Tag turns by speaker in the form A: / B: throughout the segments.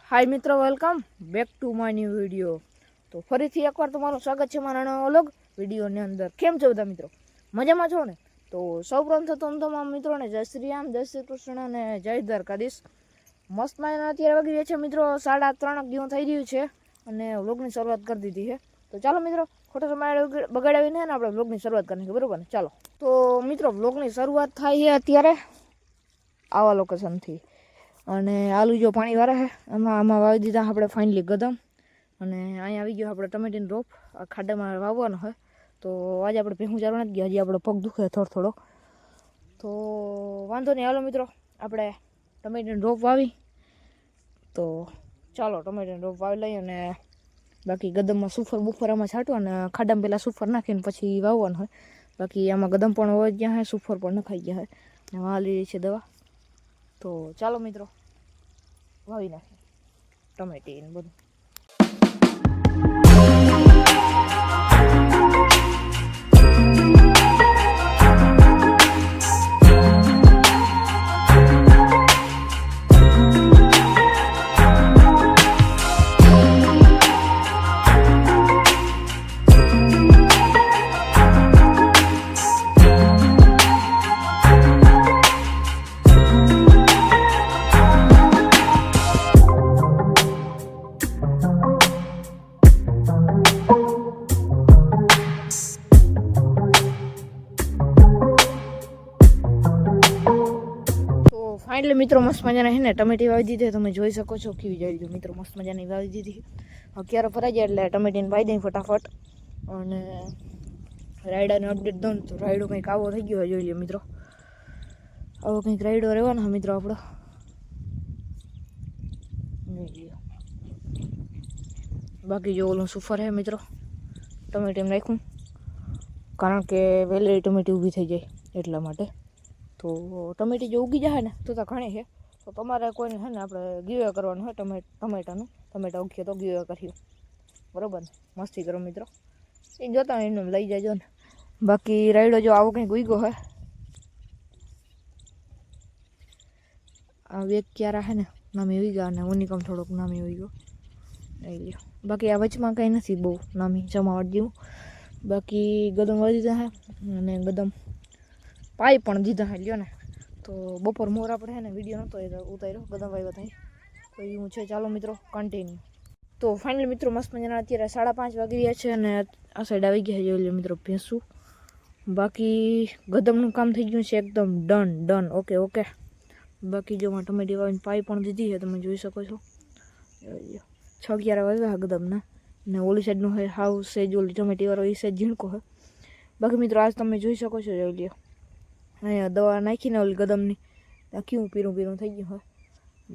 A: હાય મિત્રો, welcome back to my new video. તો ફરીથી એકવાર તમારું સ્વાગત છે મારા નવા વ્લોગ વિડીયોની અંદર. કેમ છો બધા મિત્રો? મજામાં છો ને? તો સૌપ્રથમ તો તમામ મિત્રોને જય શ્રી રામ, જય શ્રી કૃષ્ણ અને જય દ્વારકાધીશ. મસ્ત મજાના અત્યારે વાગી રહ્યા છે મિત્રો 3:30 જેવું થઈ રહ્યું છે અને વ્લોગની શરૂઆત કરી દીધી છે. તો ચાલો મિત્રો, ખોટો સમય બગાડાવીને આપણે વ્લોગની શરૂઆત કરવાની છે, બરાબર ને? ચાલો તો મિત્રો, વ્લોગની શરૂઆત થાય છે અત્યારે આવા લોકેશનથી. અને આલુ જો પાણી વારે છે આમાં વાવી દીધા આપણે ફાઇનલી ગદમ. અને અહીંયા આવી ગયો આપણે ટમેટીનો રોપ આ ખાડામાં વાવવાનો હોય. તો આજે આપણે ભેહું ચારવા નથી ગયા, હજી આપણો પગ દુખે થોડો. તો વાંધો નહીં, હાલો મિત્રો આપણે ટમેટીનો રોપ વાવી. તો ચાલો ટમેટીનો રોપ વાવી લઈએ અને બાકી ગદમમાં સુફર બુફર આમાં છાંટવા અને ખાડામાં પહેલાં સુફર નાખીને પછી વાવવાનું હોય. બાકી આમાં ગદમ પણ હોય ગયા હોય, સુફર પણ નખાઈ ગયા હોય અને વાલી છે દવા. તો ચાલો મિત્રો, વાવી નાખીએ ટમેટી ને બધું. ફાઇનલી મિત્રો, મસ્ત મજાના છે ને ટમેટી વાવી દીધી. તમે જોઈ શકો છો કેવી જાય મિત્રો, મસ્ત મજાની વાવી દીધી. ક્યારે ભરાઈ જાય એટલે ટમેટીને વાવી દઈ ફટાફટ. અને રાયડાને અપડેટ દઉં તો રાયડો કંઈક આવો થઈ ગયો હોય, જોઈ લો મિત્રો. આવો કંઈક રાયડો રહેવાનો મિત્રો આપણો. બાકી જો ઓલું સુફર છે મિત્રો, ટમેટીમાં નાખ્યું કારણ કે વહેલી ટમેટી ઊભી થઈ જાય એટલા માટે. તો ટમેટી જો ઉગી જાય ને તો ઘણી છે. તો તમારે કોઈને છે ને આપણે ગીવે કરવાનું હોય ટમેટા ઉગીએ તો ગીવે કરીએ, બરાબર ને? મસ્તી કરો મિત્રો, એ જોતા હોય એને લઈ જાજો ને. બાકી રાયડો જો આવો કંઈક ઉગ્યો હોય, આ વેગ ક્યારે છે ને નામી ઉઈ ગયા અને ઓનિકમ થોડોક નામી ઉઈ ગયો લઈ લ્યો. બાકી આ વચમાં કંઈ નથી બહુ નામી જમાવટ જેવું. બાકી ગદમ વાળી દીધા છે અને ગદમ પાઈ પણ દીધા છે, લ્યો ને. તો બપોર મોર આપણે છે ને વિડીયો નહોતો ઉતાર્યો ગદમ વાવ્યા થાય તો એવું છે. ચાલો મિત્રો, કન્ટિન્યુ. તો ફાઇનલી મિત્રો, મસ્ત મજાના અત્યારે 5:30 વાગી રહ્યા છે અને આ સાઈડ આવી ગયા છે, જોઈ લો મિત્રો ભેંસું. બાકી ગદમનું કામ થઈ ગયું છે એકદમ ડન. ઓકે. બાકી જો ટમેટી વાવીને પાઈ પણ દીધી છે, તમે જોઈ શકો છો. 6-11 વાગ્યા ગદમના. ને ઓલી સાઈડનું હોય હાવ સેજ ઓલી ટમેટી વાળો એ સાઈડ ઝીણકો હોય. બાકી મિત્રો, આજ તમે જોઈ શકો છો, જોઈ લ્યો અહીંયા દવા નાખીને ઓલી ગદમની કેવું પીરું થઈ ગયું હોય.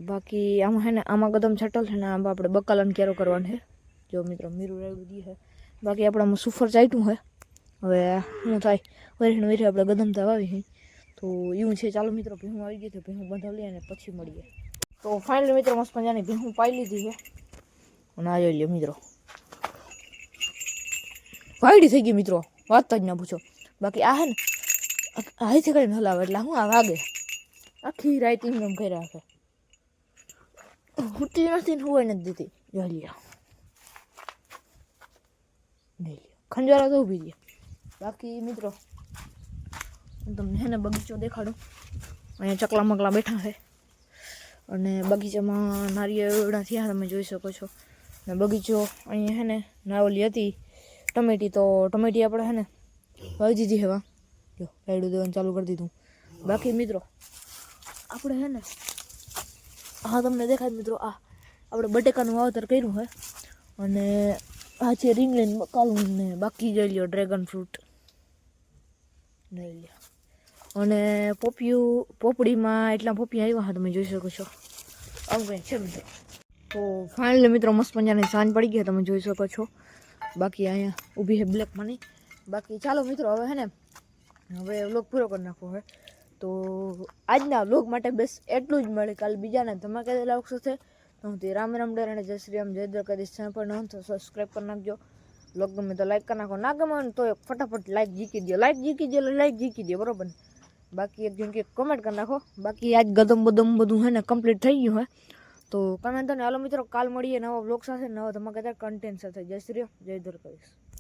A: બાકી આમાં છે ને આમાં ગદમ છટલ છે ને આમ આપણે બકાલાને ક્યારો કરવાનું છે. જો મિત્રો મીરું રાયડું દી છે. બાકી આપણે આમાં સુફર ચાટ્યું હોય. હવે શું થાય વરી આપણે ગદમ તો વાવી છે તો એવું છે. ચાલો મિત્રો, ભેહું આવી ગઈ તો ભેહું બંધાવી લઈએ અને પછી મળીએ. તો ફાઇનલી મિત્રો, મસ્ત મજાની ભેહું પાઈ લીધી છે અને આ જોઈ લ્યો મિત્રો, વાયડી થઈ ગઈ મિત્રો, વાત જ ના પૂછો. બાકી આ હે ને હાઈથી કરીને હલાવે એટલે હું આ વાગે આખી રાત એમ કરી રાખે, હુતી નથી ને હુવાય નથી દીધી. જોઈ લ્યો ખંજવારા તો ઊભી છે. બાકી મિત્રો, હું તમને હે ને બગીચો દેખાડું. અહીંયા ચકલા મકલા બેઠા છે અને બગીચામાં નારિયેળના થયા તમે જોઈ શકો છો. ને બગીચો અહીંયા છે ને નાવલી હતી ટમેટી, તો ટમેટી આપણે છે ને વાવી દીધી હવા. જો રાયડું દેવાનું ચાલુ કરી દીધું. બાકી મિત્રો આપણે છે ને હા તમને દેખાય મિત્રો, આ આપણે બટેકાનું વાવેતર કર્યું હોય અને આ છે રીંગણ બકાલું ને બાકી જોઈ લ્યો ડ્રેગન ફ્રૂટ લઈ લ્યો. અને પોપડીમાં એટલા પોપી આવ્યા હા તમે જોઈ શકો છો. આવું કંઈક છે મિત્રો. તો ફાઇનલી મિત્રો, મસ્ત મજાની સાંજ પડી ગઈ તમે જોઈ શકો છો. બાકી અહીંયા ઊભી છે બ્લેક મની. બાકી ચાલો મિત્રો, હવે હે ને હવે વ્લોગ પૂરો કરી નાખવો હોય. તો આજના વ્લોગ માટે બસ એટલું જ મળે. કાલે બીજાના ધમાકેદાર વ્લોગ સાથે હું રામ ડર અને જય શ્રી રામ, જય દ્વારકાધીશ. ચેનલ પર ન તો સબસ્ક્રાઈબ કરી નાખજો. વ્લોગ ગમે તો લાઈક કરી નાખો, ના ગમે તો ફટાફટ લાઈક જીકી દો, બરોબર ને? બાકી એક જણ કે કમેન્ટ કરી નાખો. બાકી આજ ગદમ બદમ બધું હે ને કમ્પ્લીટ થઈ ગયું હોય. તો કમેન્ટ તો ને હાલો મિત્રો, કાલ મળીએ નવા બ્લોગ સાથે, નવા ધમાકેદાર કન્ટેન્ટ સાથે. જય શ્રી રામ, જય દ્વારકાધીશ.